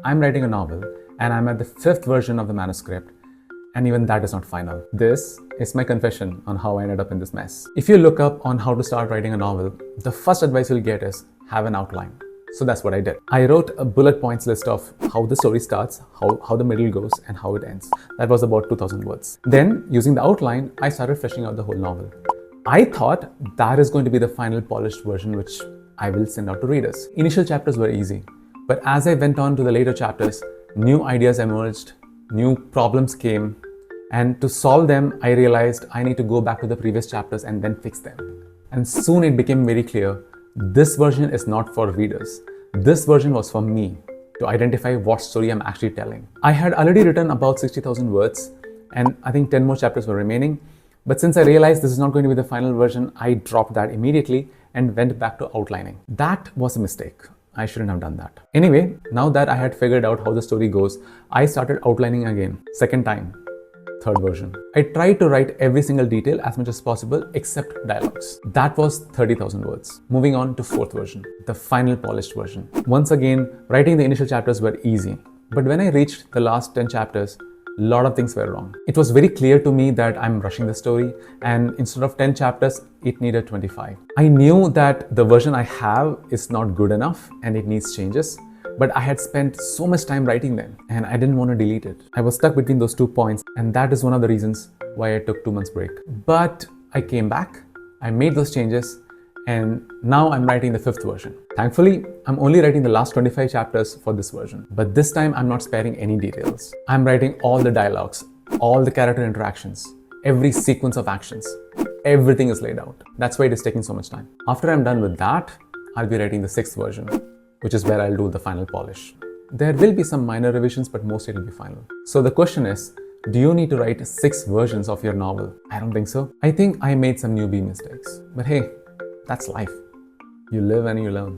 I'm writing a novel and I'm at the 5th version of the manuscript, and even that is not final. This is my confession on how I ended up in this mess. If you look up on how to start writing a novel, the first advice you'll get is have an outline. So that's what I did. I wrote a bullet points list of how the story starts, how the middle goes, and how it ends. That was about 2000 words. Then, using the outline, I started fleshing out the whole novel. I thought that is going to be the final polished version which I will send out to readers. Initial chapters were easy, but as I went on to the later chapters, new ideas emerged, new problems came, and to solve them, I realized I need to go back to the previous chapters and then fix them. And soon it became very clear, this version is not for readers. This version was for me, to identify what story I'm actually telling. I had already written about 60,000 words, and I think 10 more chapters were remaining. But since I realized this is not going to be the final version, I dropped that immediately and went back to outlining. That was a mistake. I shouldn't have done that. Anyway, now that I had figured out how the story goes, I started outlining again, second time. Third version. I tried to write every single detail as much as possible except dialogues. That was 30,000 words. Moving on to fourth version, the final polished version. Once again, writing the initial chapters were easy. But when I reached the last 10 chapters, a lot of things were wrong. It was very clear to me that I'm rushing the story, and instead of 10 chapters, it needed 25. I knew that the version I have is not good enough and it needs changes. But I had spent so much time writing them and I didn't want to delete it. I was stuck between those 2 points, and that is one of the reasons why I took 2 months break. But I came back, I made those changes, and now I'm writing the 5th version. Thankfully, I'm only writing the last 25 chapters for this version. But this time I'm not sparing any details. I'm writing all the dialogues, all the character interactions, every sequence of actions. Everything is laid out. That's why it is taking so much time. After I'm done with that, I'll be writing the 6th version, which is where I'll do the final polish. There will be some minor revisions, but mostly it'll be final. So the question is, do you need to write 6 versions of your novel? I don't think so. I think I made some newbie mistakes. But hey, that's life. You live and you learn.